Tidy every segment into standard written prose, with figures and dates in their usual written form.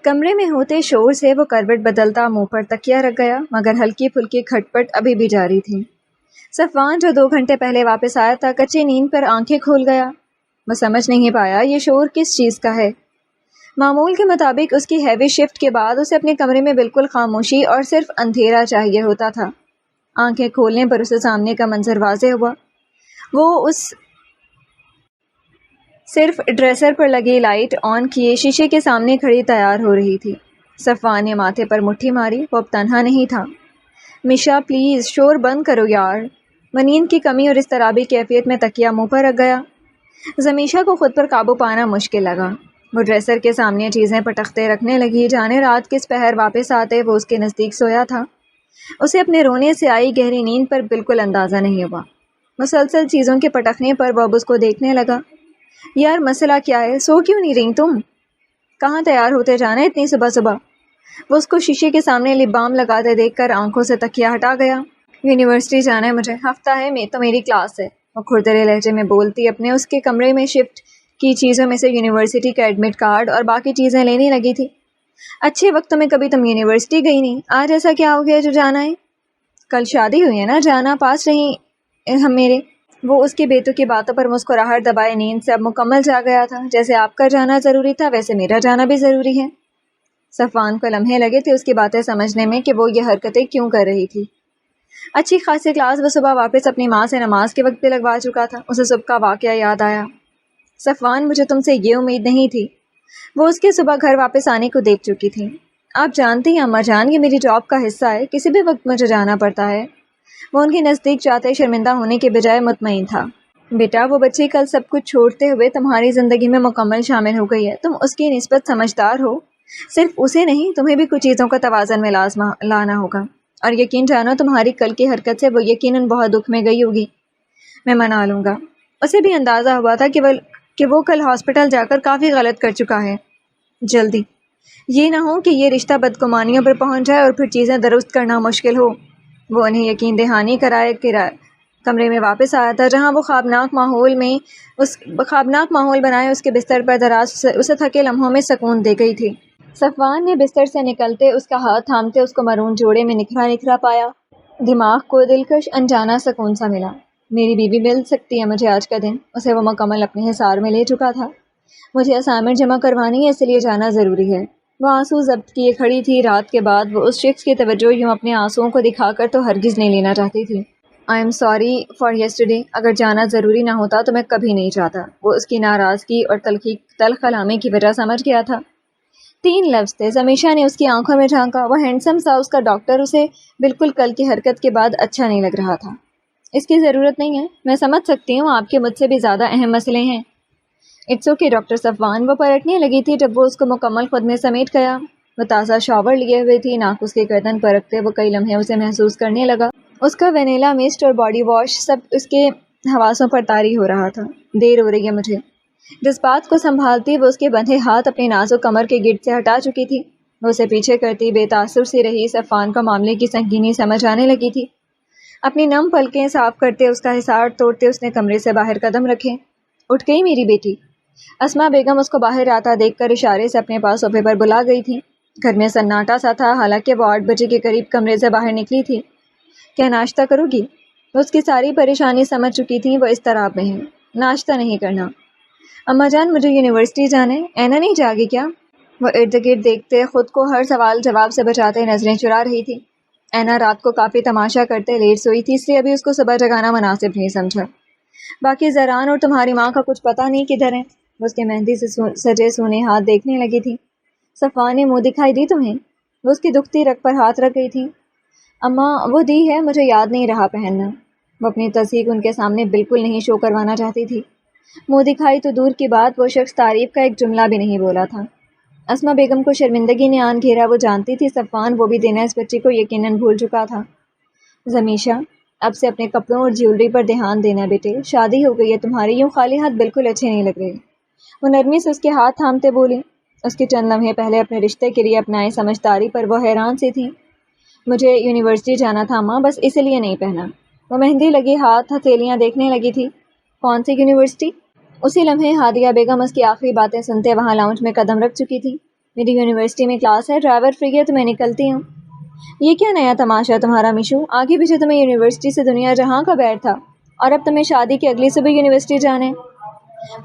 کمرے میں ہوتے شور سے وہ کروٹ بدلتا منہ پر تکیہ رکھ گیا، مگر ہلکی پھلکی کھٹپٹ ابھی بھی جاری تھی۔ صفوان جو 2 گھنٹے پہلے واپس آیا تھا کچی نیند پر آنکھیں کھول گیا۔ وہ سمجھ نہیں پایا یہ شور کس چیز کا ہے۔ معمول کے مطابق اس کی ہیوی شفٹ کے بعد اسے اپنے کمرے میں بالکل خاموشی اور صرف اندھیرا چاہیے ہوتا تھا۔ آنکھیں کھولنے پر اسے سامنے کا منظر واضح ہوا۔ وہ صرف ڈریسر پر لگی لائٹ آن کیے شیشے کے سامنے کھڑی تیار ہو رہی تھی۔ صفوان نے ماتھے پر مٹھی ماری، وہ اب تنہا نہیں تھا۔ میشا پلیز شور بند کرو یار۔ وہ نیند کی کمی اور اضطرابی کیفیت میں تکیہ منہ پر رکھ گیا۔ زمیشا کو خود پر قابو پانا مشکل لگا۔ وہ ڈریسر کے سامنے چیزیں پٹختے رکھنے لگی، جانے رات کس پہر واپس آتے وہ اس کے نزدیک سویا تھا۔ اسے اپنے رونے سے آئی گہری نیند پر بالکل اندازہ نہیں ہوا۔ مسلسل چیزوں کے پٹخنے پر وہ اب اس کو دیکھنے لگا۔ یار مسئلہ کیا ہے؟ سو کیوں نہیں رہی تم؟ کہاں تیار ہوتے جانا اتنی صبح صبح؟ وہ اس کو شیشے کے سامنے لپ بام لگاتے دیکھ کر آنکھوں سے تکیہ ہٹا گیا۔ یونیورسٹی جانا ہے مجھے، ہفتہ ہے تو میری کلاس ہے، وہ کھردرے لہجے میں بولتی اپنے اس کے کمرے میں شفٹ کی چیزوں میں سے یونیورسٹی کا ایڈمٹ کارڈ اور باقی چیزیں لینے لگی تھی۔ اچھے وقت میں کبھی تم یونیورسٹی گئی نہیں، آج ایسا کیا ہو گیا جو جانا ہے؟ کل شادی ہوئی ہے نا، جانا پاس نہیں ہم میرے۔ وہ اس کی بیتو کی باتوں پر مسکراہٹ دبائے نیند سے اب مکمل جا گیا تھا۔ جیسے آپ کا جانا ضروری تھا ویسے میرا جانا بھی ضروری ہے۔ صفوان کو لمحے لگے تھے اس کی باتیں سمجھنے میں کہ وہ یہ حرکتیں کیوں کر رہی تھی۔ اچھی خاصی کلاس وہ صبح واپس اپنی ماں سے نماز کے وقت بھی لگوا چکا تھا۔ اسے صبح کا واقعہ یاد آیا۔ صفوان مجھے تم سے یہ امید نہیں تھی۔ وہ اس کے صبح گھر واپس آنے کو دیکھ چکی تھی۔ آپ جانتی ہیں اماں جان یہ میری جاب کا حصہ ہے، کسی بھی وقت مجھے جانا پڑتا ہے۔ وہ ان کے نزدیک جاتے شرمندہ ہونے کے بجائے مطمئن تھا۔ بیٹا وہ بچی کل سب کچھ چھوڑتے ہوئے تمہاری زندگی میں مکمل شامل ہو گئی ہے، تم اس کی نسبت سمجھدار ہو۔ صرف اسے نہیں تمہیں بھی کچھ چیزوں کا توازن میں لانا ہوگا، اور یقین جانو تمہاری کل کی حرکت سے وہ یقیناً بہت دکھ میں گئی ہوگی۔ میں منا لوں گا۔ اسے بھی اندازہ ہوا تھا کہ وہ کل ہاسپٹل جا کر کافی غلط کر چکا ہے۔ جلدی یہ نہ ہو کہ یہ رشتہ بدگمانیوں پر پہنچ جائے اور پھر چیزیں درست کرنا مشکل ہو۔ وہ انہیں یقین دہانی کرائے کہ کمرے میں واپس آیا تھا جہاں وہ خوابناک ماحول بنائے اس کے بستر پر دراز اسے تھکے لمحوں میں سکون دے گئی تھی۔ صفوان نے بستر سے نکلتے اس کا ہاتھ تھامتے اس کو مرون جوڑے میں نکھرا پایا۔ دماغ کو دلکش انجانا سکون سا ملا۔ میری بیوی مل سکتی ہے مجھے آج کا دن، اسے وہ مکمل اپنے حصار میں لے چکا تھا۔ مجھے اسائنمنٹ جمع کوانی ہے اس لیے جانا ضروری ہے۔ وہ آنسو ضبط کیے کھڑی تھی۔ رات کے بعد وہ اس شخص کی توجہ یوں اپنے آنسوؤں کو دکھا کر تو ہرگز نہیں لینا چاہتی تھی۔ I am sorry for yesterday, اگر جانا ضروری نہ ہوتا تو میں کبھی نہیں جاتا۔ وہ اس کی ناراضگی اور تلخ کلامی کی وجہ سمجھ گیا تھا۔ 3 لفظ تھے۔ زمیشا نے اس کی آنکھوں میں جھانکا۔ وہ ہینڈسم سا اس کا ڈاکٹر اسے بالکل کل کی حرکت کے بعد اچھا نہیں لگ رہا تھا۔ اس کی ضرورت نہیں ہے، میں سمجھ سکتی ہوں آپ کے مجھ سے بھی زیادہ اہم مسئلے ہیں۔ اٹس اوکے ڈاکٹر صفوان۔ وہ پلٹنے لگی تھی جب وہ اس کو مکمل خود میں سمیٹ گیا۔ وہ تازہ شاور لیے ہوئے تھی، ناک اس کے گردن پر رکھتے وہ کئی لمحے اسے محسوس کرنے لگا۔ اس کا وینیلا مسٹ اور باڈی واش سب اس کے حواسوں پر طاری ہو رہا تھا۔ دیر ہو رہی ہے مجھے۔ جذبات کو سنبھالتی وہ اس کے بندھے ہاتھ اپنے نازک کمر کے گرد سے ہٹا چکی تھی۔ وہ اسے پیچھے کرتی بے تاثر سی رہی۔ صفوان کا معاملے کی سنگینی سمجھ آنے لگی تھی۔ اپنی نم پلکیں صاف کرتے اس کا حصار توڑتے اس نے کمرے سے باہر قدم رکھے۔ اٹھ گئی میری بیٹی؟ اسما بیگم اس کو باہر آتا دیکھ کر اشارے سے اپنے پاس صوفے پر بلا گئی تھی۔ گھر میں سناٹا سا تھا، حالانکہ وہ 8 بجے کے قریب کمرے سے باہر نکلی تھی۔ کیا ناشتہ کرو گی؟ وہ اس کی ساری پریشانی سمجھ چکی تھی۔ وہ اضطراب میں ہے۔ ناشتہ نہیں کرنا اماں جان، مجھے یونیورسٹی جانا ہے۔ اینا نہیں جاگی کیا؟ وہ ارد گرد دیکھتے خود کو ہر سوال جواب سے بچاتے نظریں چرا رہی تھی۔ اینا رات کو کافی تماشا کرتے لیٹ سوئی تھی، اس لیے ابھی اس کو صبح جگانا مناسب نہیں سمجھا۔ باقی زران اور تمہاری ماں کا کچھ پتہ نہیں کدھر ہے؟ وہ اس کے مہندی سے سجے سونے ہاتھ دیکھنے لگی تھی۔ صفوان نے منہ دکھائی دی تمہیں؟ وہ اس کی دکھتی رگ پر ہاتھ رکھ گئی تھی۔ اماں وہ دی ہے، مجھے یاد نہیں رہا پہننا۔ وہ اپنی تصدیق ان کے سامنے بالکل نہیں شو کروانا چاہتی تھی۔ منہ دکھائی تو دور کی بات، وہ شخص تعریف کا ایک جملہ بھی نہیں بولا تھا۔ اسما بیگم کو شرمندگی نے آن گھیرا۔ وہ جانتی تھی صفوان وہ بھی دینا اس بچی کو یقیناً بھول چکا تھا۔ زمیشا اب سے اپنے کپڑوں اور جیولری پر دھیان دینا بیٹے، شادی ہو گئی ہے تمہاری، یوں خالی ہاتھ بالکل اچھے نہیں لگ رہے۔ وہ نرمی سے اس کے ہاتھ تھامتے بولی۔ اس کے چند لمحے پہلے اپنے رشتے کے لیے اپنائے سمجھداری پر وہ حیران سی تھی۔ مجھے یونیورسٹی جانا تھا ماں، بس اس لیے نہیں پہنا۔ وہ مہندی لگی ہاتھ ہتھیلیاں دیکھنے لگی تھی۔ کون سی یونیورسٹی؟ اسی لمحے ہادیہ بیگم اس کی آخری باتیں سنتے وہاں لاؤنج میں قدم رکھ چکی تھی۔ میری یونیورسٹی میں کلاس ہے، ڈرائیور فری ہے تو میں نکلتی ہوں۔ یہ کیا نیا تماشا تمہارا میشو؟ آگے پیچھے تمہیں یونیورسٹی سے دنیا جہاں کا بیر تھا اور اب تمہیں شادی کی اگلی صبح یونیورسٹی جانے۔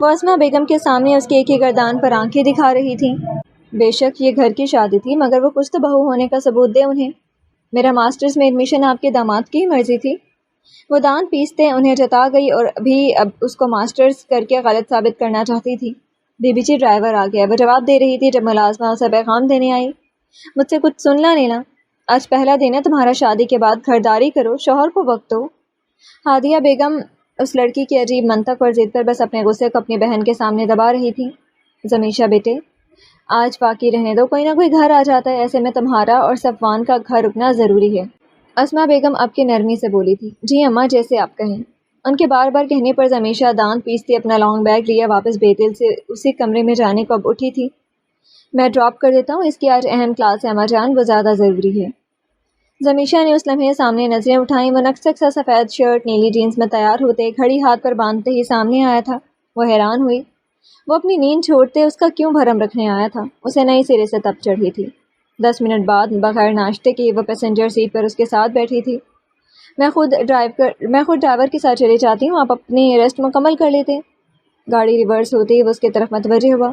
وہ اسما بیگم کے سامنے اس کے ایک ہی گردان پر آنکھیں دکھا رہی تھی۔ بے شک یہ گھر کی شادی تھی، مگر وہ کچھ تو بہو ہونے کا ثبوت دے انہیں۔ میرا ماسٹرز میں ایڈمیشن آپ کے داماد کی ہی مرضی تھی۔ وہ دانت پیستے انہیں جتا گئی اور اب اس کو ماسٹرز کر کے غلط ثابت کرنا چاہتی تھی۔ بی بی جی ڈرائیور آ گیا، وہ جواب دے رہی تھی جب ملازمہ اسے پیغام دینے آئی۔ مجھ سے کچھ سننا لینا، آج پہلا دن ہے تمہارا، شادی کے بعد گھرداری کرو، شوہر کو وقت دو۔ ہادیہ بیگم اس لڑکی کی عجیب منطق اور ضد پر بس اپنے غصے کو اپنی بہن کے سامنے دبا رہی تھی۔ زمیشہ بیٹے، آج باقی رہنے دو، کوئی نہ کوئی گھر آ جاتا ہے، ایسے میں تمہارا اور صفوان کا گھر رکنا ضروری ہے۔ اسما بیگم اب کی نرمی سے بولی تھی۔ جی اماں، جیسے آپ کہیں۔ ان کے بار بار کہنے پر زمیشہ دانت پیستی اپنا لانگ بیگ لیا واپس بے دل سے اسی کمرے میں جانے کو اب اٹھی تھی۔ میں ڈراپ کر دیتا ہوں، اس کی آج اہم کلاس ہے اماں جان، وہ زیادہ ضروری ہے۔ زمیشہ نے اس لمحے سامنے نظریں اٹھائیں۔ وہ نکسک سا سفید شرٹ نیلی جینس میں تیار ہوتے، گھڑی ہاتھ پر باندھتے ہی سامنے آیا تھا۔ وہ حیران ہوئی، وہ اپنی نیند چھوڑتے اس کا کیوں بھرم رکھنے آیا تھا؟ اسے نئی سرے سے تب چڑھی تھی۔ 10 منٹ بعد بغیر ناشتے کے وہ پیسنجر سیٹ پر اس کے ساتھ بیٹھی تھی۔ میں خود ڈرائیور کے ساتھ چلی جاتی ہوں، آپ اپنی ریسٹ مکمل کر لیتے۔ گاڑی ریورس ہوتے ہی وہ اس کی طرف متوجہ ہوا۔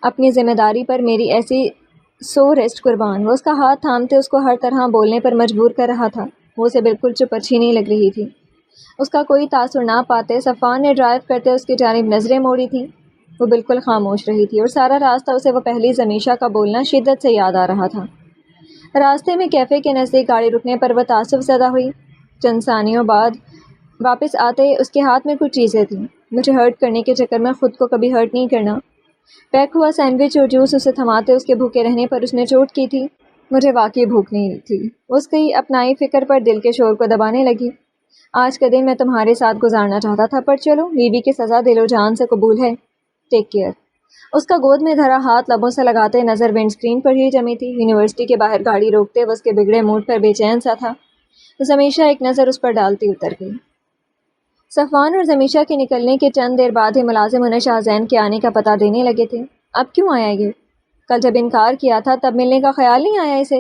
اپنی ذمہ داری پر میری ایسی سو ریسٹ قربان۔ وہ اس کا ہاتھ تھامتے اس کو ہر طرح بولنے پر مجبور کر رہا تھا۔ وہ اسے بالکل چپ اچھی نہیں لگ رہی تھی۔ اس کا کوئی تاثر نہ پاتے صفوان نے ڈرائیو کرتے اس کی جانب نظریں موڑی تھیں۔ وہ بالکل خاموش رہی تھی اور سارا راستہ اسے وہ پہلی زمیشہ کا بولنا شدت سے یاد آ رہا تھا۔ راستے میں کیفے کے نزدیک گاڑی رکنے پر وہ تعصب زدہ ہوئی۔ چند ثانیوں بعد واپس آتے اس کے ہاتھ میں کچھ چیزیں تھیں۔ مجھے ہرٹ کرنے کے چکر میں خود کو کبھی ہرٹ نہیں کرنا۔ پیک ہوا سینڈوچ اور جوس اسے تھماتے اس کے بھوکے رہنے پر اس نے چوٹ کی تھی۔ مجھے واقعی بھوک نہیں تھی۔ اس کی اپنائی فکر پر دل کے شور کو دبانے لگی۔ آج کا دن میں تمہارے ساتھ گزارنا چاہتا تھا، پر چلو، بیوی کی سزا دل و جان سے قبول ہے۔ Take care. اس کا گود میں دھرا ہاتھ لبوں سے لگاتے نظر ونڈ اسکرین پر ہی جمی تھی۔ یونیورسٹی کے باہر گاڑی روکتے وہ اس کے بگڑے موڈ پر بے چین سا تھا۔ زمیشہ ایک نظر اس پر ڈالتی اتر گئی۔ صفوان اور زمیشہ کے نکلنے کے چند دیر بعد ہی ملازم انہیں شاہزین کے آنے کا پتہ دینے لگے تھے۔ اب کیوں آیا یہ؟ کل جب انکار کیا تھا تب ملنے کا خیال نہیں آیا اسے؟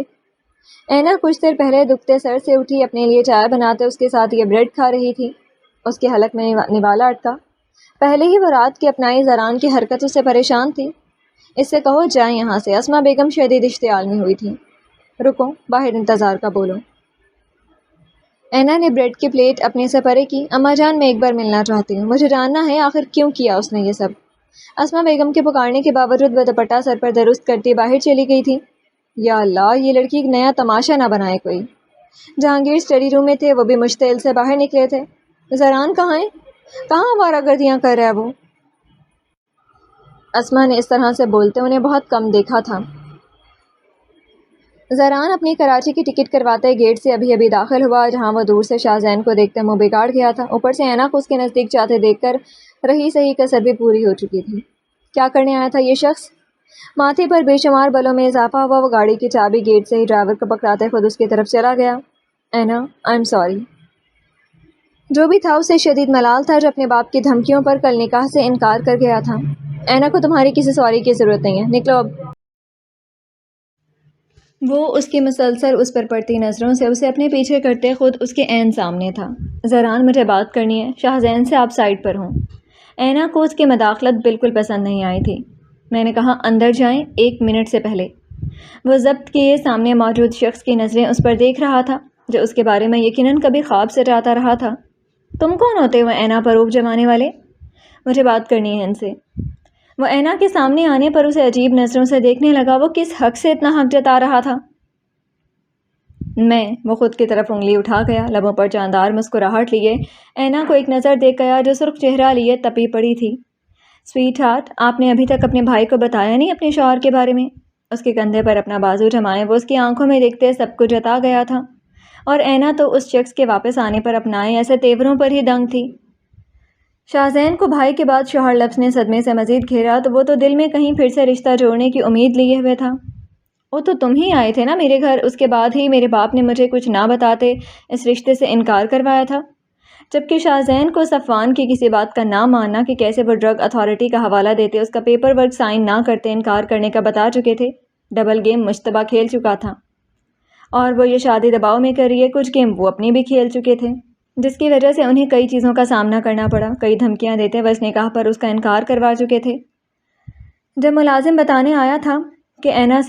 اینا کچھ دیر پہلے دکھتے سر سے اٹھی، اپنے لیے چائے بناتے اس کے ساتھ یہ بریڈ کھا رہی تھی۔ اس کے حلق میں نوالا اٹکا۔ پہلے ہی وہ رات کی اپنائی زران کی حرکتوں سے پریشان تھی۔ اس سے کہو جائیں یہاں سے۔ اسما بیگم شدید اشتعال میں ہوئی تھی۔ رکو، باہر انتظار کا بولو۔ اینا نے بریڈ کی پلیٹ اپنے سے پرے کی۔ اماں جان، میں ایک بار ملنا چاہتی ہوں، مجھے جاننا ہے آخر کیوں کیا اس نے یہ سب۔ اسما بیگم کے پکارنے کے باوجود وہ دوپٹہ سر پر درست کرتی باہر چلی گئی تھی۔ یا اللہ، یہ لڑکی ایک نیا تماشا نہ بنائے کوئی۔ جہانگیر اسٹڈی روم میں تھے، وہ بھی مشتعل سے باہر نکلے تھے۔ زران کہاں ہے؟ کہاں آوارہ گردیاں کر رہا ہے وہ؟ اسما نے اس طرح سے بولتے انہیں بہت کم دیکھا تھا۔ زران اپنی کراچی کی ٹکٹ کرواتے گیٹ سے ابھی داخل ہوا، جہاں وہ دور سے شاہزین کو دیکھتے منہ بگاڑ گیا تھا۔ اوپر سے اینا کو اس کے نزدیک جاتے دیکھ کر رہی سہی کسر بھی پوری ہو چکی تھی۔ کیا کرنے آیا تھا یہ شخص؟ ماتھے پر بے شمار بلوں میں اضافہ ہوا۔ وہ گاڑی کی چابی گیٹ سے ہی ڈرائیور کو پکڑاتے خود اس کی طرف چلا گیا۔ اینا، آئی ایم سوری۔ جو بھی تھا اسے شدید ملال تھا جو اپنے باپ کی دھمکیوں پر کل نکاح سے انکار کر گیا تھا۔ اینا کو تمہاری کسی سوری کی ضرورت نہیں ہے، نکلو اب۔ وہ اس کی مسلسل اس پر پڑتی نظروں سے اسے اپنے پیچھے کرتے خود اس کے عین سامنے تھا۔ زران، مجھے بات کرنی ہے، شاہزین سے آپ سائڈ پر ہوں۔ اینا کو اس کی مداخلت بالکل پسند نہیں آئی تھی۔ میں نے کہا اندر جائیں 1 منٹ سے پہلے۔ وہ ضبط کیے سامنے موجود شخص کی نظریں اس پر دیکھ رہا تھا جو اس کے بارے میں یقیناً کبھی خواب سے جاتا رہا تھا۔ تم کون ہوتے ہو اینا پر روب جمانے والے؟ مجھے بات کرنی ہے ان سے۔ وہ اینا کے سامنے آنے پر اسے عجیب نظروں سے دیکھنے لگا۔ وہ کس حق سے اتنا حق جتا رہا تھا؟ وہ خود کی طرف انگلی اٹھا گیا، لبوں پر جاندار مسکراہٹ لیے اینا کو ایک نظر دیکھ گیا جو سرخ چہرہ لیے تپی پڑی تھی۔ سویٹ ہارٹ، آپ نے ابھی تک اپنے بھائی کو بتایا نہیں اپنے شوہر کے بارے میں؟ اس کے کندھے پر اپنا بازو جمائے وہ اس کی آنکھوں میں دیکھتے سب کچھ جتا گیا تھا، اور اینا تو اس شخص کے واپس آنے پر اپنائے ایسے تیوروں پر ہی دنگ تھی۔ شاہزین کو بھائی کے بعد شوہر لفظ نے صدمے سے مزید گھیرا تو وہ تو دل میں کہیں پھر سے رشتہ جوڑنے کی امید لیے ہوئے تھا۔ وہ تو تم ہی آئے تھے نا میرے گھر، اس کے بعد ہی میرے باپ نے مجھے کچھ نہ بتاتے اس رشتے سے انکار کروایا تھا۔ جبکہ شاہزین کو صفوان کی کسی بات کا نہ ماننا کہ کیسے وہ ڈرگ اتھارٹی کا حوالہ دیتے، اس کا پیپر ورک سائن نہ کرتے انکار کرنے کا بتا چکے تھے۔ ڈبل گیم مشتبہ کھیل چکا تھا اور وہ یہ شادی دباؤ میں کر رہی ہے، کچھ گیم وہ اپنی بھی کھیل چکے تھے، جس کی وجہ سے انہیں کئی چیزوں کا سامنا کرنا پڑا۔ کئی دھمکیاں دیتے وہ اس نکاح پر اس کا انکار کروا چکے تھے۔ جب ملازم بتانے آیا تھا کہ اینا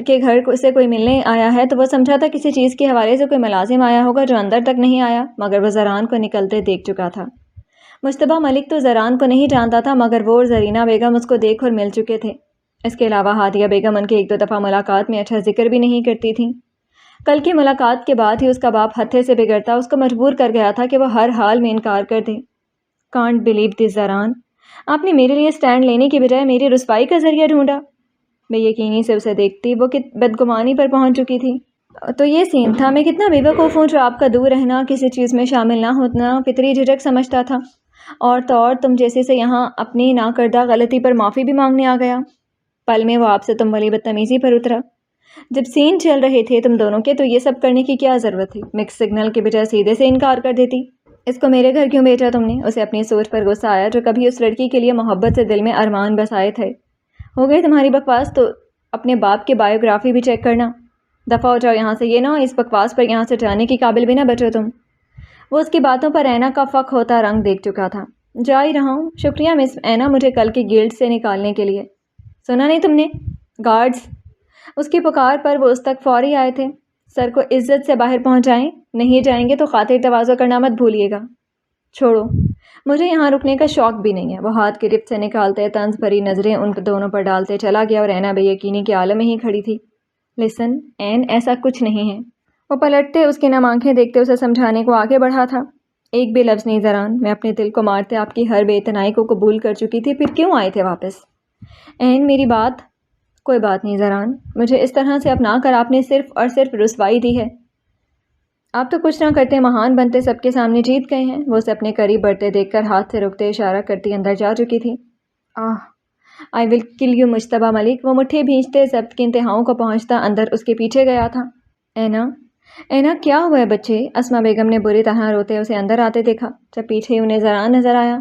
کے گھر سے کوئی ملنے آیا ہے تو وہ سمجھا تھا کسی چیز کے حوالے سے کوئی ملازم آیا ہوگا جو اندر تک نہیں آیا، مگر وہ زران کو نکلتے دیکھ چکا تھا۔ مجتبیٰ ملک تو زران کو نہیں جانتا تھا، مگر وہ اور زرینہ بیگم اس کو دیکھ اور مل چکے تھے۔ اس کے علاوہ ہادیہ بیگم ان کے ایک دو دفعہ ملاقات میں اچھا ذکر بھی نہیں کرتی تھیں۔ کل کی ملاقات کے بعد ہی اس کا باپ ہتھے سے بگڑتا اس کو مجبور کر گیا تھا کہ وہ ہر حال میں انکار کر دے۔ کانٹ بلیو دس زران، آپ نے میرے لیے سٹینڈ لینے کی بجائے میری رسوائی کا ذریعہ ڈھونڈا۔ بے یقینی سے اسے دیکھتی وہ بدگمانی پر پہنچ چکی تھی۔ تو یہ سین تھا، میں کتنا بے وقوف ہوں جو آپ کا دور رہنا، کسی چیز میں شامل نہ ہونا فطری جھجک سمجھتا تھا، اور تو اور تم جیسے سے یہاں اپنی نہ کردہ غلطی پر معافی بھی مانگنے آ گیا۔ پل میں وہ آپ سے تم والی بدتمیزی پر اترا۔ جب سین چل رہے تھے تم دونوں کے تو یہ سب کرنے کی کیا ضرورت تھی؟ مکس سگنل کے بجائے سیدھے سے انکار کر دیتی۔ اس کو میرے گھر کیوں بھیجا تم نے؟ اسے اپنی سوچ پر غصہ آیا جو کبھی اس لڑکی کے لیے محبت سے دل میں ارمان بسائے تھے۔ ہو گئی تمہاری بکواس، تو اپنے باپ کی بایوگرافی بھی چیک کرنا۔ دفعہ ہو جاؤ یہاں سے، یہ نہ ہو اس بکواس پر یہاں سے جانے کے قابل بھی نہ بچو تم۔ وہ اس کی باتوں پر اینا کا فق ہوتا رنگ دیکھ چکا تھا۔ جا ہی رہا ہوں، شکریہ مس اینا مجھے کل کی گلڈ سے نکالنے کے لیے۔ سنا نہیں تم نے؟ گارڈز! اس کی پکار پر وہ اس تک فوری آئے تھے۔ سر کو عزت سے باہر پہنچائیں، نہیں جائیں گے تو خاطر تواضع کرنا مت بھولیے گا۔ چھوڑو، مجھے یہاں رکنے کا شوق بھی نہیں ہے۔ وہ ہاتھ کی گرفت سے نکالتے طنز بھری نظریں ان دونوں پر ڈالتے چلا گیا اور اینا بے یقینی کے عالم میں ہی کھڑی تھی۔ لسن این، ایسا کچھ نہیں ہے۔ وہ پلٹتے اس کی نم آنکھیں دیکھتے اسے سمجھانے کو آگے بڑھا تھا۔ ایک بھی لفظ نہیں زران، میں اپنے دل کو مارتے آپ کی ہر بے اتنائی کو قبول کر چکی تھی، پھر کیوں آئے تھے واپس؟ این میری بات… کوئی بات نہیں زران، مجھے اس طرح سے اپنا کر آپ نے صرف اور صرف رسوائی دی ہے۔ آپ تو کچھ نہ کرتے مہان بنتے سب کے سامنے جیت گئے ہیں۔ وہ اسے اپنے قریب بڑھتے دیکھ کر ہاتھ سے رکتے اشارہ کرتی اندر جا چکی تھی۔ آئی ول کل یو مجتبیٰ ملک۔ وہ مٹھی بھینچتے ضبط کے انتہاؤں کو پہنچتا اندر اس کے پیچھے گیا تھا۔ اینا کیا ہوا ہے بچے؟ اسما بیگم نے بری طرح روتے اسے اندر آتے دیکھا۔ جب پیچھے انہیں زران نظر آیا،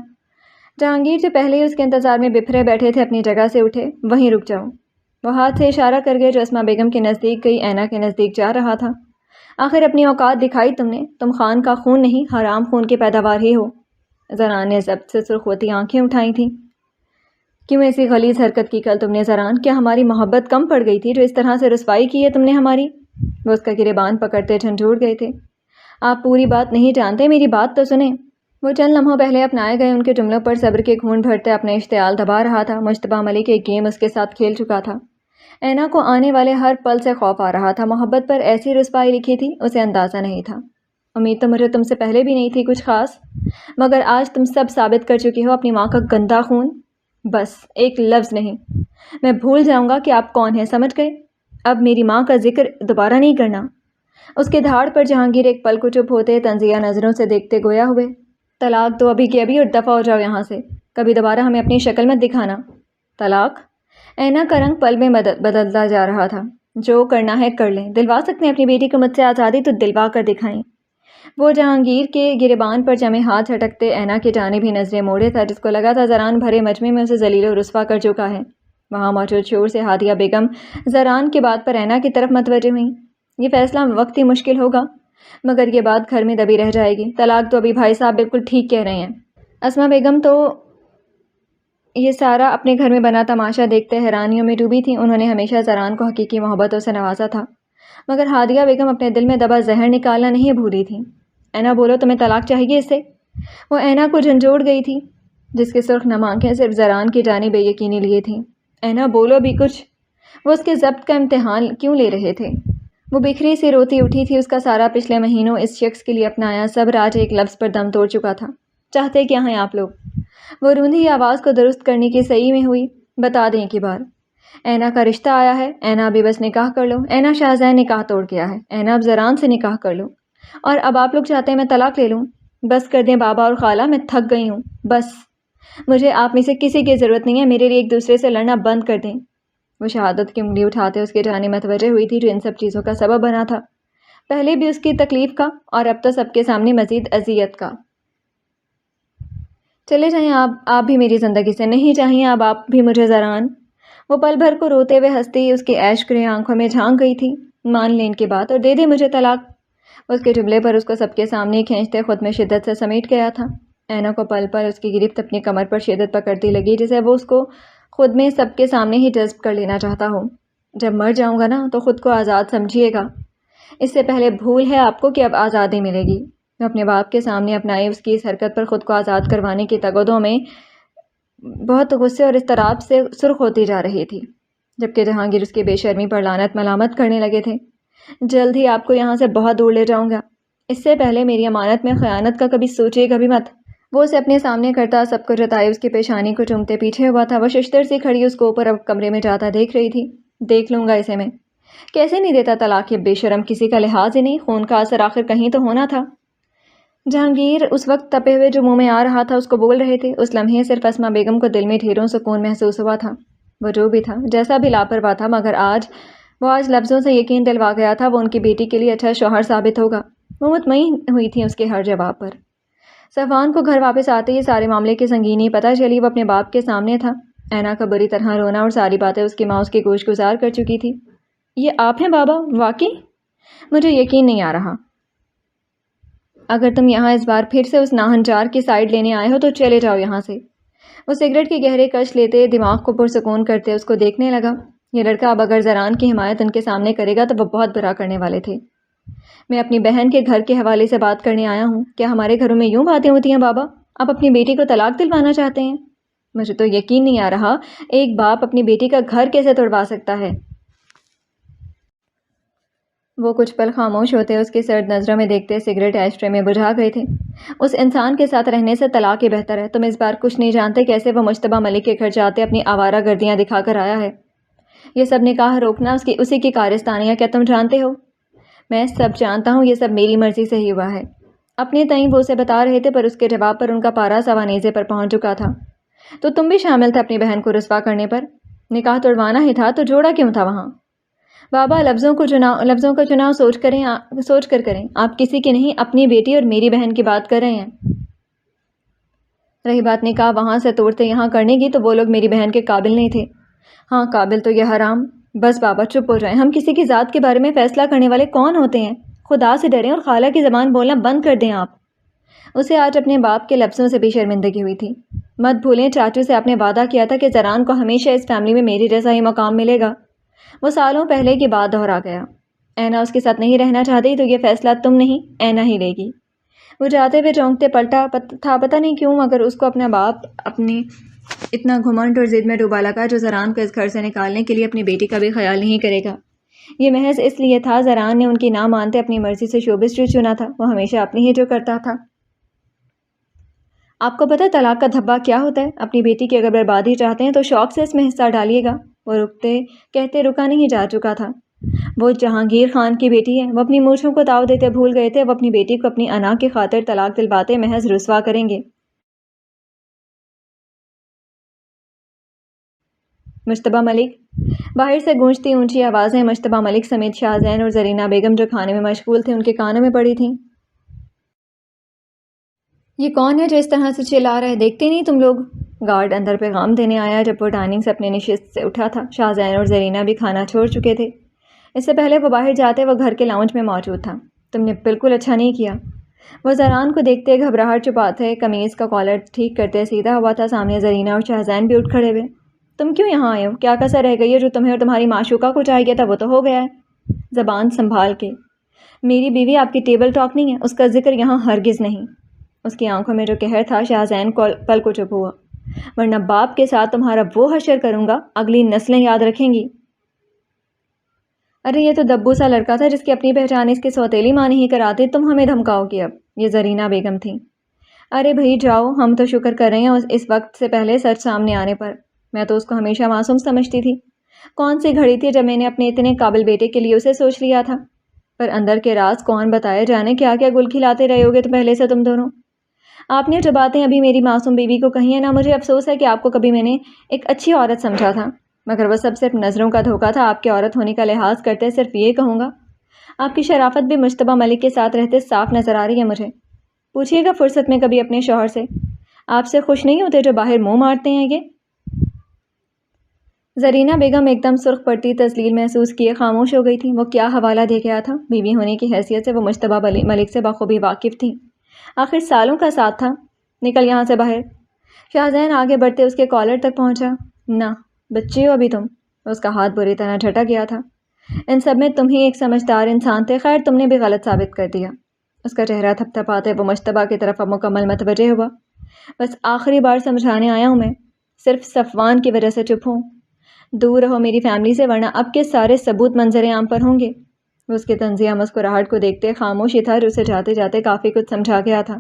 جہانگیر جو پہلے ہی اس کے انتظار میں بپھرے بیٹھے تھے اپنی جگہ سے اٹھے۔ وہیں رک جاؤ، وہ ہاتھ سے اشارہ کر گئے جو اسما بیگم کے نزدیک گئی۔ اینا کے نزدیک جا رہا تھا۔ آخر اپنی اوقات دکھائی تم نے، تم خان کا خون نہیں حرام خون کی پیداوار ہی ہو۔ زران نے ضبط سے سرخ ہوتی آنکھیں اٹھائی تھیں۔ کیوں ایسی غلیظ حرکت کی کل تم نے زران؟ کیا ہماری محبت کم پڑ گئی تھی جو اس طرح سے رسوائی کی ہے تم نے ہماری؟ وہ اس کا گریبان پکڑتے جھنجھوڑ گئے تھے۔ آپ پوری بات نہیں جانتے، میری بات تو سنیں۔ وہ چند لمحوں پہلے اپنائے گئے ان کے جملوں پر صبر کے گھونٹ بھرتے اپنا اشتعال دبا رہا تھا۔ مجتبیٰ ملک ایک گیم اس کے ساتھ کھیل چکا تھا۔ اینا کو آنے والے ہر پل سے خوف آ رہا تھا۔ محبت پر ایسی رسوائی لکھی تھی اسے اندازہ نہیں تھا۔ امید تو مجھے تم سے پہلے بھی نہیں تھی کچھ خاص، مگر آج تم سب ثابت کر چکی ہو اپنی ماں کا گندا خون۔ بس ایک لفظ نہیں، میں بھول جاؤں گا کہ آپ کون ہیں، سمجھ گئے؟ اب میری ماں کا ذکر دوبارہ نہیں کرنا۔ اس کے دھاڑ پر جہانگیر ایک پل کو چپ ہوتے تنزیہ نظروں سے دیکھتے گویا ہوئے۔ طلاق دو ابھی کے ابھی اور دفع ہو جاؤ یہاں سے، کبھی دوبارہ ہمیں اپنی شکل مت دکھانا۔ طلاق؟ اینا کا رنگ پل میں بدلتا جا رہا تھا۔ جو کرنا ہے کر لیں، دلوا سکتے ہیں اپنی بیٹی کو مجھ سے آزادی تو دلوا کر دکھائیں۔ وہ جہانگیر کے گریبان پر جمے ہاتھ جھٹکتے اینا کی جانب ہی نظریں موڑے تھا، جس کو لگا تھا زران بھرے مجمع میں اسے ذلیل و رسوا کر چکا ہے۔ وہاں موجود شعور سے ہادیہ بیگم زران کی بات پر اینا کی طرف متوجہ ہوئیں۔ یہ فیصلہ وقتی مشکل ہوگا، مگر یہ بات گھر میں دبی رہ جائے گی۔ طلاق تو ابھی بھائی صاحب بالکل ٹھیک کہہ رہے ہیں۔ اسما بیگم تو یہ سارا اپنے گھر میں بنا تماشا دیکھتے حیرانیوں میں ڈوبی تھیں۔ انہوں نے ہمیشہ زران کو حقیقی محبتوں سے نوازا تھا، مگر ہادیہ بیگم اپنے دل میں دبا زہر نکالنا نہیں بھولی تھیں۔ اینا بولو، تمہیں طلاق چاہیے اس سے؟ وہ اینا کو جھنجھوڑ گئی تھی، جس کی سرخ نم آنکھیں صرف زران کی جانب بے یقینی لیے تھیں۔ اینا بولو بھی کچھ۔ وہ اس کے ضبط کا امتحان کیوں لے رہے تھے؟ وہ بکھری سی روتی اٹھی تھی۔ اس کا سارا پچھلے مہینوں اس شخص کے لیے اپنایا صبر آج ایک لفظ پر دم توڑ چکا تھا۔ چاہتے کیا ہیں آپ لوگ؟ وہ روندھی آواز کو درست کرنے کی صحیح میں ہوئی۔ بتا دیں کہ بار اینا کا رشتہ آیا ہے۔ اینا ابھی بس نکاح کر لو۔ اینا شاہزین نکاح توڑ گیا ہے۔ اینا اب زران سے نکاح کر لو، اور اب آپ لوگ چاہتے ہیں میں طلاق لے لوں؟ بس کر دیں بابا اور خالہ، میں تھک گئی ہوں۔ بس مجھے آپ میں سے کسی کی ضرورت نہیں ہے، میرے لیے ایک دوسرے سے لڑنا بند کر دیں۔ وہ شہادت کی انگلی اٹھاتے اس کے جانب متوجہ ہوئی تھی جو ان سب چیزوں کا سبب بنا تھا، پہلے بھی اس کی تکلیف کا اور اب تو سب کے سامنے مزید اذیت کا۔ چلے جائیں آپ بھی میری زندگی سے، نہیں چاہیے اب آپ بھی مجھے زران۔ وہ پل بھر کو روتے ہوئے ہنستی اس کی ایش گرے آنکھوں میں جھانک گئی تھی۔ مان لیں ان کی بات اور دے دے مجھے طلاق۔ اس کے جملے پر اس کو سب کے سامنے کھینچتے خود میں شدت سے سمیٹ گیا تھا۔ اینا کو پل پل اس کی گرفت اپنی کمر پر شدت پکڑتی لگی، جسے وہ اس کو خود میں سب کے سامنے ہی جذب کر لینا چاہتا ہو۔ جب مر جاؤں گا نا تو خود کو آزاد سمجھیے گا۔ اس سے پہلے بھول ہے آپ کو کہ اب آزادی ملے گی۔ وہ اپنے باپ کے سامنے اپنائی اس کی اس حرکت پر خود کو آزاد کروانے کی تگودوں میں بہت غصے اور اضطراب سے سرخ ہوتی جا رہی تھی، جبکہ جہانگیر اس کی بے شرمی پر لعنت ملامت کرنے لگے تھے۔ جلد ہی آپ کو یہاں سے بہت دور لے جاؤں گا، اس سے پہلے میری امانت میں خیانت کا کبھی سوچیے گا بھی مت۔ وہ اسے اپنے سامنے کرتا سب کو جتائے اس کی پیشانی کو چومتے پیچھے ہوا تھا۔ وہ ششتر سی کھڑی اس کو اوپر اب کمرے میں جاتا دیکھ رہی تھی۔ دیکھ لوں گا اسے میں، کیسے نہیں دیتا طلاق یہ بے شرم، کسی کا لحاظ ہی نہیں، خون کا اثر آخر کہیں تو ہونا تھا۔ جہانگیر اس وقت تپے ہوئے جو منہ میں آ رہا تھا اس کو بول رہے تھے۔ اس لمحے صرف اسما بیگم کو دل میں ڈھیروں سکون محسوس ہوا تھا۔ وہ جو بھی تھا، جیسا بھی لاپرواہ تھا، مگر آج لفظوں سے یقین دلوا گیا تھا وہ ان کی بیٹی کے لیے اچھا شوہر ثابت ہوگا۔ وہ مطمئن ہوئی تھی اس کے ہر جواب پر۔ صفوان کو گھر واپس آتے ہی سارے معاملے کی سنگینی پتہ چلی۔ وہ اپنے باپ کے سامنے تھا۔ اینا کا بری طرح رونا اور ساری باتیں اس کی ماں اس کی گوش گزار کر چکی تھی۔ یہ آپ ہیں بابا؟ واقعی مجھے یقین نہیں آ رہا۔ اگر تم یہاں اس بار پھر سے اس ناہنجار کی سائیڈ لینے آئے ہو تو چلے جاؤ یہاں سے۔ وہ سگریٹ کے گہرے کش لیتے دماغ کو پرسکون کرتے اس کو دیکھنے لگا۔ یہ لڑکا اب اگر زران کی حمایت ان کے سامنے کرے گا تو وہ بہت برا کرنے والے تھے۔ میں اپنی بہن کے گھر کے حوالے سے بات کرنے آیا ہوں۔ کیا ہمارے گھروں میں یوں باتیں ہوتی ہیں بابا؟ آپ اپنی بیٹی کو طلاق دلوانا چاہتے ہیں؟ مجھے تو یقین نہیں آ رہا ایک باپ اپنی بیٹی کا گھر کیسے توڑوا سکتا ہے۔ وہ کچھ پل خاموش ہوتے اس کی سرد نظروں میں دیکھتے سگریٹ ایش ٹرے میں بجھا گئے تھے۔ اس انسان کے ساتھ رہنے سے طلاق ہی بہتر ہے۔ تم اس بار کچھ نہیں جانتے کیسے وہ مجتبیٰ ملک کے گھر جاتے اپنی آوارہ گردیاں دکھا کر آیا ہے۔ یہ سب نکاح روکنا اسی کی کارستانیاں کیا تم جانتے ہو؟ میں سب جانتا ہوں، یہ سب میری مرضی سے ہی ہوا ہے۔ اپنے تئیں وہ اسے بتا رہے تھے پر اس کے جواب پر ان کا پارا سوا نیزے پر پہنچ چکا تھا۔ تو تم بھی شامل تھے اپنی بہن کو رسوا کرنے پر؟ نکاح توڑوانا ہی تھا تو جوڑا کیوں تھا وہاں؟ بابا لفظوں کا چناؤ سوچ کر کریں۔ آپ کسی کی نہیں اپنی بیٹی اور میری بہن کی بات کر رہے ہیں۔ رہی بات نکاح وہاں سے توڑتے یہاں کرنے کی تو وہ لوگ میری بہن کے قابل نہیں تھے۔ ہاں قابل تو یہ حرام۔ بس بابا چپ ہو جائیں۔ ہم کسی کی ذات کے بارے میں فیصلہ کرنے والے کون ہوتے ہیں؟ خدا سے ڈریں اور خالہ کی زبان بولنا بند کر دیں آپ۔ اسے آج اپنے باپ کے لفظوں سے بھی شرمندگی ہوئی تھی۔ مت بھولیں چاچو سے آپ نے وعدہ کیا تھا کہ زران کو ہمیشہ اس فیملی میں میری جیسا ہی مقام ملے گا۔ وہ سالوں پہلے کی بات دہرا گیا۔ اینا اس کے ساتھ نہیں رہنا چاہتی تو یہ فیصلہ تم نہیں اینا ہی لے گی۔ وہ جاتے ہوئے چونکتے پلٹا تھا، پتہ نہیں کیوں مگر اس کو اپنا باپ اپنی اتنا گھمنڈ اور ضد میں ڈوبا لگا جو زران کو اس گھر سے نکالنے کے لیے اپنی بیٹی کا بھی خیال نہیں کرے گا۔ یہ محض اس لیے تھا زران نے ان کی نہ مانتے اپنی مرضی سے شوبز اسٹریٹ چنا تھا۔ وہ ہمیشہ اپنی ہی جو کرتا تھا۔ آپ کو پتہ طلاق کا دھبا کیا ہوتا ہے؟ اپنی بیٹی کی اگر بربادی چاہتے ہیں تو شوق سے اس میں حصہ ڈالیے گا۔ وہ کہتے رکا نہیں جا چکا تھا۔ وہ جہانگیر خان کی بیٹی ہے۔ وہ اپنی مونچھوں کو تاؤ دیتے بھول گئے تھے۔ وہ اپنی بیٹی کو اپنی انا کی خاطر طلاق دلواتے محض رسوا کریں گے۔ مجتبیٰ ملک، باہر سے گونجتی اونچی آوازیں مجتبیٰ ملک سمیت شاہ زین اور زرینہ بیگم جو کھانے میں مشغول تھے ان کے کانوں میں پڑی تھیں۔ یہ کون ہے جو اس طرح سے چلا رہا ہے؟ دیکھتے نہیں تم لوگ؟ گارڈ اندر پیغام دینے آیا جب وہ ڈائننگ سے اپنے نشست سے اٹھا تھا۔ شاہ زین اور زرینہ بھی کھانا چھوڑ چکے تھے۔ اس سے پہلے وہ باہر جاتے وہ گھر کے لاؤنج میں موجود تھا۔ تم نے بالکل اچھا نہیں کیا۔ وہ زران کو دیکھتے گھبراہٹ چھپاتے قمیض کا کالر ٹھیک کرتے سیدھا ہوا تھا۔ سامنے زرینہ اور شاہ زین بھی اٹھ کھڑے ہوئے۔ تم کیوں یہاں آئے ہو؟ کیا کسر رہ گئی ہے جو تمہیں اور تمہاری معشوقہ کو چاہیے گیا تھا وہ تو ہو گیا ہے۔ زبان سنبھال کے۔ میری بیوی آپ کی ٹیبل ٹاک نہیں ہے، اس کا ذکر یہاں ہرگز نہیں۔ اس کی آنکھوں میں جو قہر تھا شاہ زین پل کو چپ ہوا۔ ورنہ باپ کے ساتھ تمہارا وہ حشر کروں گا اگلی نسلیں یاد رکھیں گی۔ ارے یہ تو دبو سا لڑکا تھا جس کی اپنی پہچان اس کی سوتیلی ماں نہیں کراتی، تم ہمیں دھمکاؤ گی اب؟ یہ زرینہ بیگم تھیں۔ ارے بھائی جاؤ، ہم تو شکر کر رہے ہیں اس وقت سے پہلے سچ سامنے آنے پر۔ میں تو اس کو ہمیشہ معصوم سمجھتی تھی۔ کون سی گھڑی تھی جب میں نے اپنے اتنے قابل بیٹے کے لیے اسے سوچ لیا تھا؟ پر اندر کے راز کون بتائے جانے کیا کیا گل کھلاتے رہے ہوگے تو پہلے سے تم دونوں۔ آپ نے جو باتیں ابھی میری معصوم بیوی کو کہی ہیں نا، مجھے افسوس ہے کہ آپ کو کبھی میں نے ایک اچھی عورت سمجھا تھا، مگر وہ سب صرف نظروں کا دھوکا تھا۔ آپ کے عورت ہونے کا لحاظ کرتے صرف یہ کہوں گا، آپ کی شرافت بھی مجتبیٰ ملک کے ساتھ رہتے صاف نظر آ رہی ہے مجھے۔ پوچھیے گا فرصت میں کبھی اپنے شوہر سے۔ آپ سے خوش نہیں ہوتے جو باہر منہ مارتے ہیں یہ؟ زرینہ بیگم ایک دم سرخ پڑتی تذلیل محسوس کیے خاموش ہو گئی تھی۔ وہ کیا حوالہ دے گیا تھا؟ بیوی ہونے کی حیثیت سے وہ مجتبیٰ ملک سے بخوبی واقف تھی، آخر سالوں کا ساتھ تھا۔ نکل یہاں سے باہر۔ شاہزین آگے بڑھتے اس کے کالر تک پہنچا۔ نہ بچی ہو ابھی تم۔ اس کا ہاتھ بری طرح جھٹک گیا تھا۔ ان سب میں تم ہی ایک سمجھدار انسان تھے، خیر تم نے بھی غلط ثابت کر دیا۔ اس کا چہرہ تھپ تھپاتے وہ مجتبیٰ کی طرف اب مکمل متوجہ ہوا۔ بس آخری بار سمجھانے آیا ہوں میں، صرف صفوان کی وجہ سے چپ ہوں۔ دور رہو میری فیملی سے، ورنہ اب کے سارے ثبوت منظر عام پر ہوں گے۔ وہ اس کی طنزیہ مسکراہٹ کو دیکھتے خاموشی تھا جو اسے جاتے جاتے کافی کچھ سمجھا گیا تھا۔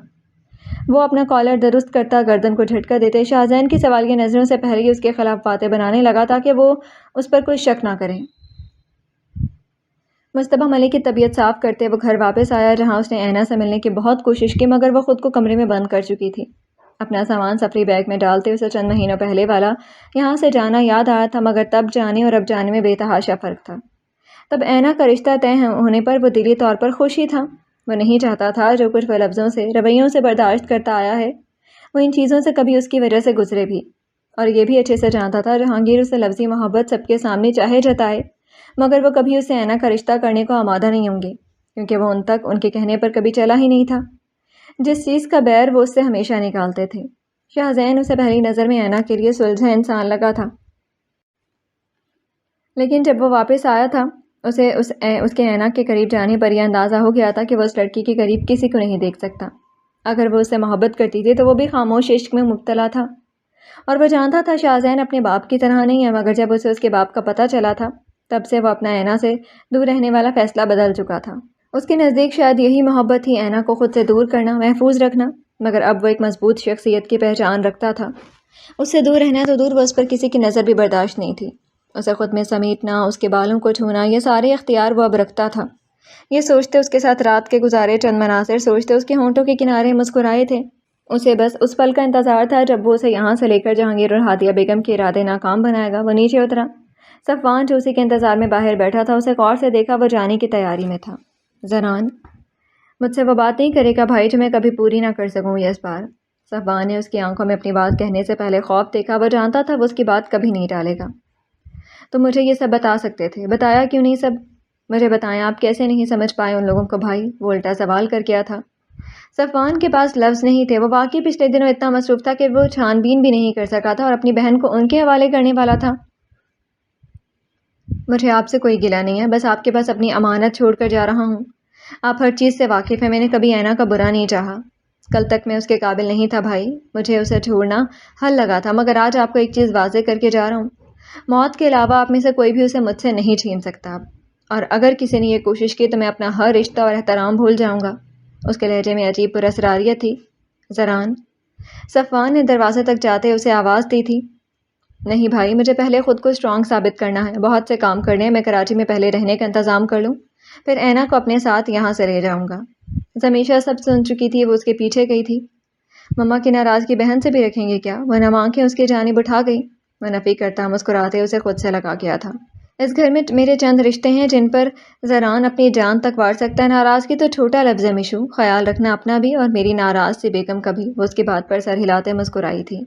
وہ اپنا کالر درست کرتا گردن کو جھٹکا دیتے شاہزین کی سوالیہ نظروں سے پہلے ہی اس کے خلاف باتیں بنانے لگا تاکہ وہ اس پر کوئی شک نہ کرے۔ مجتبیٰ ملک کی طبیعت صاف کرتے وہ گھر واپس آیا، جہاں اس نے اینا سے ملنے کی بہت کوشش کی مگر وہ خود کو کمرے میں بند کر چکی تھی۔ اپنا سامان سفری بیگ میں ڈالتے اسے چند مہینوں پہلے والا یہاں سے جانا یاد آیا تھا، مگر تب جانے اور اب جانے میں بے تحاشا فرق تھا۔ تب اینا کا رشتہ طے ہونے پر وہ دلی طور پر خوش ہی تھا۔ وہ نہیں چاہتا تھا جو کچھ وہ لفظوں سے رویوں سے برداشت کرتا آیا ہے وہ ان چیزوں سے کبھی اس کی وجہ سے گزرے بھی، اور یہ بھی اچھے سے جانتا تھا جہانگیر اسے لفظی محبت سب کے سامنے چاہے جتائے مگر وہ کبھی اسے اینا کا رشتہ کرنے کو آمادہ نہیں ہوں گے، کیونکہ وہ ان تک ان کے کہنے پر کبھی چلا ہی نہیں تھا۔ جس چیز کا بیر وہ اس سے ہمیشہ نکالتے تھے۔ شاہزین اسے پہلی نظر میں اینا کے لیے سلجھا انسان لگا تھا، لیکن جب وہ واپس آیا تھا اسے اس کے اینا کے قریب جانے پر یہ اندازہ ہو گیا تھا کہ وہ اس لڑکی کے قریب کسی کو نہیں دیکھ سکتا۔ اگر وہ اس سے محبت کرتی تھی تو وہ بھی خاموش عشق میں مبتلا تھا، اور وہ جانتا تھا شاہزین اپنے باپ کی طرح نہیں ہے، مگر جب اسے اس کے باپ کا پتہ چلا تھا تب سے وہ اپنا اینا سے دور رہنے والا فیصلہ بدل چکا تھا۔ اس کے نزدیک شاید یہی محبت تھی، اینا کو خود سے دور کرنا، محفوظ رکھنا، مگر اب وہ ایک مضبوط شخصیت کی پہچان رکھتا تھا۔ اس سے دور رہنا تو دور، وہ اس پر کسی کی نظر بھی برداشت نہیں تھی۔ اسے خود میں سمیٹنا، اس کے بالوں کو چھونا، یہ سارے اختیار وہ اب رکھتا تھا۔ یہ سوچتے اس کے ساتھ رات کے گزارے چند مناظر سوچتے اس کے ہونٹوں کے کنارے مسکرائے تھے۔ اسے بس اس پل کا انتظار تھا جب وہ اسے یہاں سے لے کر جہانگیر اور ہادیہ بیگم کے ارادے ناکام بنائے گا۔ وہ نیچے اترا۔ صفوان جو اسی کے انتظار میں باہر بیٹھا تھا اسے غور سے دیکھا، وہ جانے کی تیاری میں تھا۔ زنان مجھ سے وہ بات نہیں کرے گا بھائی جو میں کبھی پوری نہ کر سکوں یہ اس بار۔ صفوان نے اس کی آنکھوں میں اپنی بات کہنے سے پہلے خوف دیکھا، وہ جانتا تھا وہ اس کی بات کبھی نہیں ٹالے گا۔ تو مجھے یہ سب بتا سکتے تھے، بتایا کیوں نہیں سب؟ مجھے بتائیں آپ کیسے نہیں سمجھ پائے ان لوگوں کو بھائی؟ وہ الٹا سوال کر کیا تھا۔ صفوان کے پاس لفظ نہیں تھے، وہ واقعی پچھلے دنوں اتنا مصروف تھا کہ وہ چھان بین بھی نہیں کر سکا تھا اور اپنی بہن کو ان کے حوالے کرنے والا تھا۔ مجھے آپ سے کوئی گلہ نہیں ہے، بس آپ کے پاس اپنی امانت چھوڑ کر جا رہا ہوں۔ آپ ہر چیز سے واقف ہیں، میں نے کبھی اینا کا برا نہیں چاہا، کل تک میں اس کے قابل نہیں تھا بھائی، مجھے اسے چھوڑنا حل لگا تھا، مگر آج آپ کو ایک چیز واضح کر کے جا رہا ہوں، موت کے علاوہ آپ میں سے کوئی بھی اسے مجھ سے نہیں چھین سکتا، اور اگر کسی نے یہ کوشش کی تو میں اپنا ہر رشتہ اور احترام بھول جاؤں گا۔ اس کے لہجے میں عجیب پراسراریت تھی۔ زران صفوان نے دروازے تک جاتے اسے آواز دی تھی۔ نہیں بھائی، مجھے پہلے خود کو اسٹرانگ ثابت کرنا ہے، بہت سے کام کرنے ہیں، میں کراچی میں پہلے رہنے کا انتظام کر لوں، پھر اینا کو اپنے ساتھ یہاں سے لے جاؤں گا۔ زمیشہ سب سن چکی تھی، وہ اس کے پیچھے گئی تھی۔ مما کی ناراضگی بہن سے بھی رکھیں گے کیا؟ وہ نم آنکھیں اس کی جانب اٹھا گئی۔ وہ نفی کرتا مسکراتے اسے خود سے لگا گیا تھا۔ اس گھر میں میرے چند رشتے ہیں جن پر زران اپنی جان تک وار سکتا ہے، ناراضگی تو چھوٹا لفظ ہے مشو، خیال رکھنا اپنا بھی اور میری ناراض سی بیگم کا بھی۔ وہ اس کی بات پر سر ہلاتے مسکرائی تھی۔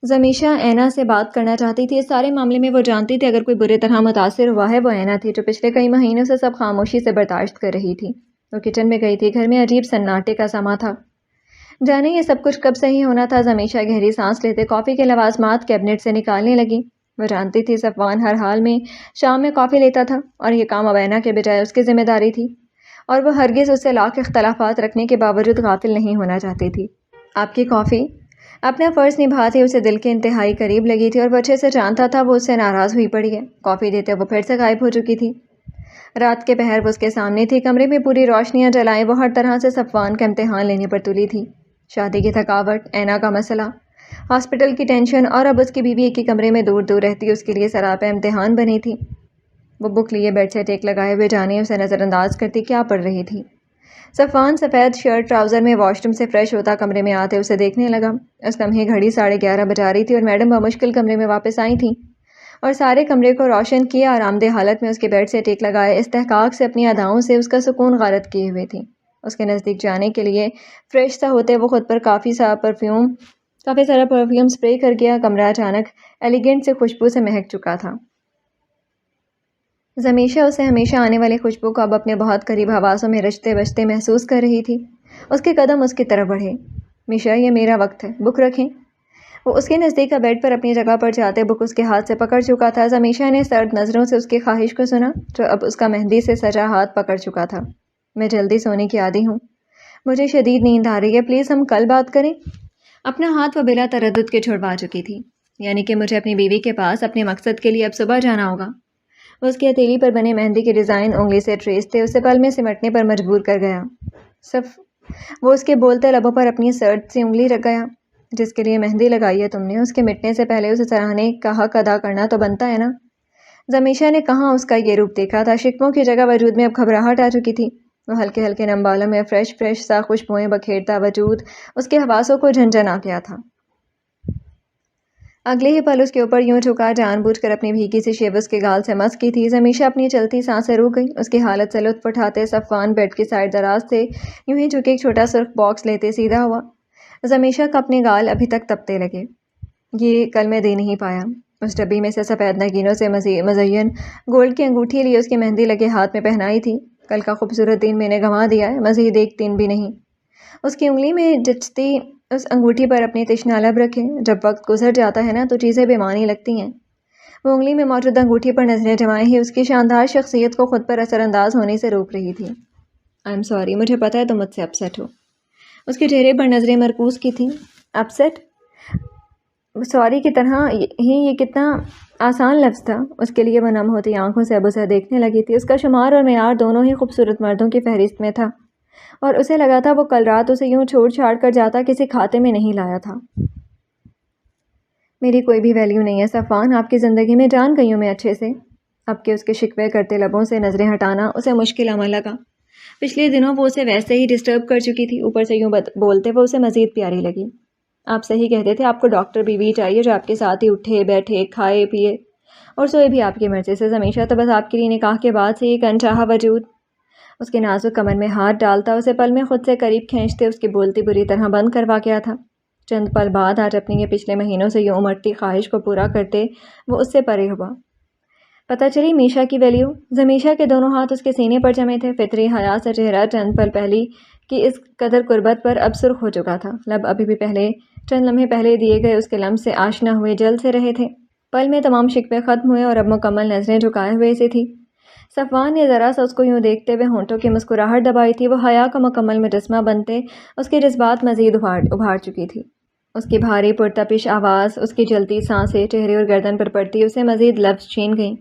زمیشہ اینا سے بات کرنا چاہتی تھی، اس سارے معاملے میں وہ جانتی تھی اگر کوئی بری طرح متاثر ہوا ہے وہ اینا تھی جو پچھلے کئی مہینوں سے سب خاموشی سے برداشت کر رہی تھی۔ وہ کچن میں گئی تھی، گھر میں عجیب سناٹے کا سما تھا، جانے یہ سب کچھ کب صحیح ہونا تھا۔ زمیشہ گہری سانس لیتے کافی کے لوازمات کیبنٹ سے نکالنے لگی۔ وہ جانتی تھی صفوان ہر حال میں شام میں کافی لیتا تھا اور یہ کام اب اینا کے بجائے اس کی ذمہ داری تھی، اور وہ ہرگز اس سے لاکھ اختلافات رکھنے کے باوجود غافل نہیں ہونا چاہتی تھی۔ آپ کی کافی اپنا فرض نبھاتی اسے دل کے انتہائی قریب لگی تھی، اور وہ اچھے سے جانتا تھا وہ اس سے ناراض ہوئی پڑی ہے۔ کافی دیتے وہ پھر سے غائب ہو چکی تھی۔ رات کے پہر وہ اس کے سامنے تھی، کمرے میں پوری روشنیاں جلائیں، وہ ہر طرح سے صفوان کا امتحان لینے پر تلی تھی۔ شادی کی تھکاوٹ، اینا کا مسئلہ، ہاسپٹل کی ٹینشن، اور اب اس کی بیوی ایک ہی کمرے میں دور دور رہتی اس کے لیے سراپا امتحان بنی تھی۔ وہ بک لیے بیڈ سے ٹیک لگائے ہوئے جانے اسے نظر انداز کرتی کیا پڑھ رہی تھی۔ صفوان سفید شرٹ ٹراؤزر میں واش روم سے فریش ہوتا کمرے میں آتے اسے دیکھنے لگا۔ اس لمحے گھڑی 11:30 بجا رہی تھی اور میڈم بمشکل کمرے میں واپس آئی تھیں اور سارے کمرے کو روشن کیا، آرام دہ حالت میں اس کے بیڈ سے ٹیک لگائے، استحقاق سے اپنی اداؤں سے اس کا سکون غارت کیے ہوئے تھی۔ اس کے نزدیک جانے کے لیے فریش سا ہوتے وہ خود پر کافی سارا پرفیوم اسپرے کر گیا۔ کمرہ اچانک ایلیگنٹ سے خوشبو سے مہک چکا تھا۔ زمیشہ اسے ہمیشہ آنے والی خوشبو کو اب اپنے بہت قریب حواسوں میں رچتے بجتے محسوس کر رہی تھی۔ اس کے قدم اس کی طرف بڑھے۔ میشا، یہ میرا وقت ہے، بک رکھیں۔ وہ اس کے نزدیک کا بیڈ پر اپنی جگہ پر جاتے بک اس کے ہاتھ سے پکڑ چکا تھا۔ زمیشہ نے سرد نظروں سے اس کی خواہش کو سنا جو اب اس کا مہندی سے سجا ہاتھ پکڑ چکا تھا۔ میں جلدی سونے کی عادی ہوں، مجھے شدید نیند آ رہی ہے، پلیز ہم کل بات کریں۔ اپنا ہاتھ وہ بلا تردد کے چھڑوا چکی تھی، یعنی کہ مجھے اپنی بیوی کے پاس اپنے مقصد کے لیے اب صبح جانا ہوگا۔ وہ اس کی ہتھیلی پر بنے مہندی کے ڈیزائن انگلی سے ٹریس تھے، اسے پل میں سمٹنے پر مجبور کر گیا۔ وہ اس کے بولتے لبوں پر اپنی سرد سی انگلی رکھ گیا۔ جس کے لیے مہندی لگائی ہے تم نے، اس کے مٹنے سے پہلے اسے سراہنے کا حق ادا کرنا تو بنتا ہے نا۔ زمیشہ نے کہاں اس کا یہ روپ دیکھا تھا۔ شکووں کی جگہ وجود میں اب گھبراہٹ آ چکی تھی۔ وہ ہلکے ہلکے نم بالوں میں فریش سا خوشبوئیں بکھیرتا وجود اس کے حواسوں کو جھنجھنا گیا تھا۔ اگلے ہی پل اس کے اوپر یوں جھکا، جان بوجھ کر اپنی بھیگی سی شیب اس کے گال سے مس کی تھی۔ زمیشہ اپنی چلتی سانسیں روک گئی۔ اس کی حالت سے لطف اٹھاتے صفوان بیڈ کی سائڈ دراز تھے، یوں ہی جھکے ایک چھوٹا سرخ باکس لیتے سیدھا ہوا۔ زمیشہ کا اپنے گال ابھی تک تپتے لگے۔ یہ کل میں دے نہیں پایا۔ اس ڈبی میں سے سفید نگینوں سے مزین گولڈ کی انگوٹھی لی، اس کی مہندی لگے ہاتھ میں پہنائی تھی۔ کل کا خوبصورت دن میں نے گنوا دیا ہے، مزید ایک دن بھی نہیں۔ اس کی انگلی میں جچتی اس انگوٹھی پر اپنی تشنہ لب رکھے۔ جب وقت گزر جاتا ہے نا تو چیزیں بے معنی لگتی ہیں۔ وہ انگلی میں موجود انگوٹھی پر نظریں جمائے ہی اس کی شاندار شخصیت کو خود پر اثر انداز ہونے سے روک رہی تھی۔ آئی ایم سوری، مجھے پتہ ہے تم مجھ سے اپسیٹ ہو۔ اس کے چہرے پر نظریں مرکوز کی تھیں۔ اپسیٹ؟ سوری کی طرح ہی یہ کتنا آسان لفظ تھا۔ اس کے لیے وہ نم ہوتی آنکھوں سے اب اسے دیکھنے لگی تھی۔ اس کا شمار اور معیار دونوں ہی خوبصورت مردوں کی فہرست میں تھا، اور اسے لگا تھا وہ کل رات اسے یوں چھوڑ چھاڑ کر جاتا کسی کھاتے میں نہیں لایا تھا۔ میری کوئی بھی ویلیو نہیں ہے صفوان، آپ کی زندگی میں جان گئی ہوں میں اچھے سے۔ اب کے اس کے شکوے کرتے لبوں سے نظریں ہٹانا اسے مشکل عمل لگا۔ پچھلے دنوں وہ اسے ویسے ہی ڈسٹرب کر چکی تھی، اوپر سے یوں بولتے وہ اسے مزید پیاری لگی۔ آپ صحیح کہتے تھے، آپ کو ڈاکٹر بیوی چاہیے جو آپ کے ساتھ ہی اٹھے بیٹھے کھائے پیے اور سوئے بھی آپ کی مرضی سے۔ زمیشہ تو بس آپ کے لیے نکاح کے بعد سے ایک انچاہا وجود۔ اس کے نازک کمر میں ہاتھ ڈالتا اسے پل میں خود سے قریب کھینچتے اس کی بولتی بری طرح بند کروا گیا تھا۔ چند پل بعد آج اپنی یہ پچھلے مہینوں سے یوں امٹتی خواہش کو پورا کرتے وہ اس سے پرے ہوا۔ پتہ چلی میشا کی ویلیو؟ زمیشہ کے دونوں ہاتھ اس کے سینے پر جمے تھے۔ فطری حیا سے چہرہ چند پل پہلی کی اس قدر قربت پر اب سرخ ہو چکا تھا۔ لب ابھی بھی چند لمحے پہلے دیے گئے اس کے لمس سے آشنا ہوئے جل سے رہے تھے۔ پل میں تمام شکوے ختم ہوئے اور اب مکمل نظریں جھکائے ہوئے سی تھی۔ صفوان نے ذرا سا اس کو یوں دیکھتے ہوئے ہونٹوں کی مسکراہٹ دبائی تھی۔ وہ حیا کا مکمل مجسمہ بنتے اس کے جذبات مزید ابھار چکی تھی۔ اس کی بھاری پرتپش آواز، اس کی جلتی سانسیں چہرے اور گردن پر پڑتی اسے مزید لفظ چھین گئیں۔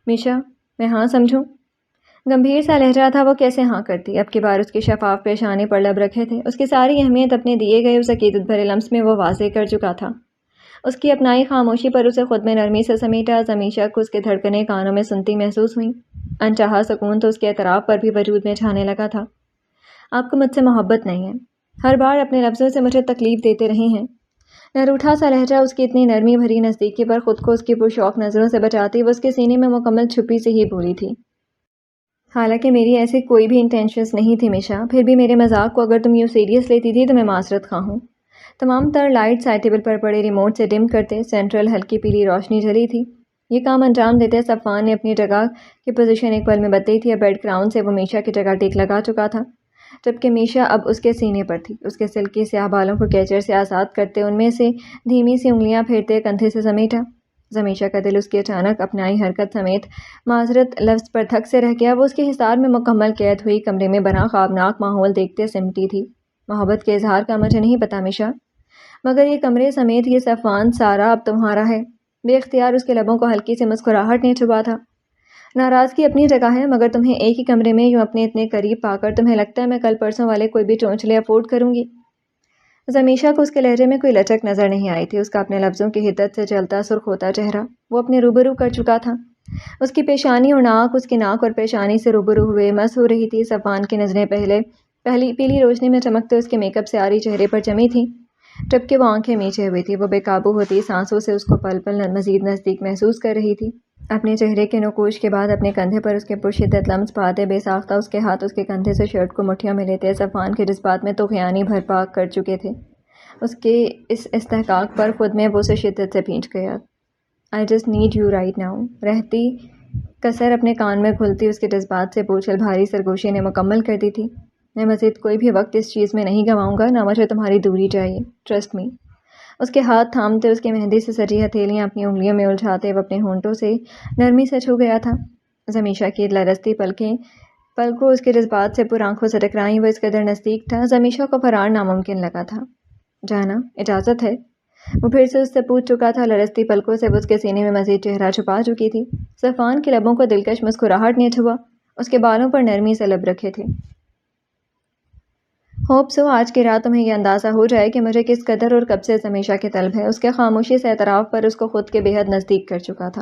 میشا، میں ہاں سمجھوں؟ گمبھیر سا لہجہ تھا، وہ کیسے ہاں کرتی؟ اب کی بار اس کی شفاف پیشانی پر لب رکھے تھے۔ اس کی ساری اہمیت اپنے دیے گئے اس عقیدت بھرے لمس میں وہ واضح کر چکا تھا۔ اس کی اپنائی خاموشی پر اسے خود میں نرمی سے سمیٹا۔ زمیشہ کو اس کے دھڑکنیں کانوں میں سنتی محسوس ہوئیں۔ انچاہا سکون تو اس کے اعتراف پر بھی وجود میں چھانے لگا تھا۔ آپ کو مجھ سے محبت نہیں ہے، ہر بار اپنے لفظوں سے مجھے تکلیف دیتے رہے ہیں۔ نہ روٹھا سا لہجہ اس کی اتنی نرمی بھری نزدیکی پر خود کو اس کی پرشوق نظروں سے بچاتی وہ اس کے سینے میں مکمل چھپی سے ہی بولی تھی۔ حالانکہ میری ایسی کوئی بھی انٹینشنز نہیں تھی میشا، پھر بھی میرے مذاق کو اگر تم یوں سیریس لیتی تھی تو میں معذرت خواہ ہوں۔ تمام تر لائٹ سائڈ ٹیبل پر پڑے ریموٹ سے ڈم کرتے سینٹرل ہلکی پیلی روشنی جلی تھی۔ یہ کام انجام دیتے صفوان نے اپنی جگہ کی پوزیشن ایک پل میں بدلی تھی۔ اب بیڈ کراؤن سے وہ میشا کی جگہ ٹیک لگا چکا تھا، جبکہ میشا اب اس کے سینے پر تھی۔ اس کے سلکی سیاہ بالوں کو کیچر سے آزاد کرتے ان میں سے دھیمی سی انگلیاں پھیرتے کندھے سے سمیٹا۔ زمیشہ کا دل اس کی اچانک اپنائی حرکت سمیت معذرت لفظ پر دھک سے رہ گیا۔ وہ اس کے حصار میں مکمل قید ہوئی کمرے میں بنا خوابناک ماحول دیکھتے سمٹی تھی۔ محبت کے اظہار کا مجھے نہیں پتا میشا، مگر یہ کمرے سمیت یہ صفوان سارا اب تمہارا ہے۔ بے اختیار اس کے لبوں کو ہلکی سی مسکراہٹ نے چھپا تھا۔ ناراضگی اپنی جگہ ہے، مگر تمہیں ایک ہی کمرے میں یوں اپنے اتنے قریب پا کر تمہیں لگتا ہے میں کل پرسوں والے کوئی بھی چونچلے افورڈ کروں گی؟ زمیشہ کو اس کے لہجے میں کوئی لچک نظر نہیں آئی تھی۔ اس کا اپنے لفظوں کی حدت سے جلتا سرخ ہوتا چہرہ وہ اپنے روبرو کر چکا تھا۔ اس کی پیشانی اور ناک اس کی ناک اور پیشانی سے روبرو ہوئے مس ہو رہی تھی۔ صفوان کی نظریں پہلی پیلی روشنی میں چمکتے اس کے میک اپ سے آری چہرے پر جمی تھیں، جبکہ وہ آنکھیں میچے ہوئی تھی۔ وہ بے قابو ہوتی سانسوں سے اس کو پل پل مزید نزدیک محسوس کر رہی تھی۔ اپنے چہرے کے نقوش کے بعد اپنے کندھے پر اس کے پرشدت لمس پاتے بے ساختہ اس کے ہاتھ اس کے کندھے سے شرٹ کو مٹھیوں میں لیتے صفوان کے جذبات میں طغیانی بھرپا کر چکے تھے۔ اس کے اس استحقاق پر خود میں وہ اسے شدت سے بھینچ گیا۔ I just need you right now۔ رہتی کسر اپنے کان میں گھلتی اس کے جذبات سے بوجھل بھاری سرگوشی نے مکمل کر دی تھی۔ میں مزید کوئی بھی وقت اس چیز میں نہیں گنواؤں گا، نہ مجھے تمہاری دوری چاہیے، ٹرسٹ می۔ اس کے ہاتھ تھامتے اس کی مہندی سے سجی ہتھیلیاں اپنی انگلیوں میں الجھاتے وہ اپنے ہونٹوں سے نرمی سے چھو گیا تھا۔ زمیشہ کی لرزتی پلکوں اس کے جذبات سے پر آنکھوں سے ٹکرائیں، وہ اس قدر نزدیک تھا زمیشہ کو فرار ناممکن لگا تھا۔ جانا اجازت ہے؟ وہ پھر سے اس سے پوچھ چکا تھا۔ لرزتی پلکوں سے وہ اس کے سینے میں مزید چہرہ چھپا چکی تھی۔ صفوان کے لبوں کو دلکش مسکراہٹ نے چھوا، اس کے بالوں پر نرمی سے لب رکھے تھے۔ ہوپ سو آج کی رات تمہیں یہ اندازہ ہو جائے کہ مجھے کس قدر اور کب سے زمیشہ کی طلب ہے۔ اس کے خاموشی سے اعتراف پر اس کو خود کے بے حد نزدیک کر چکا تھا۔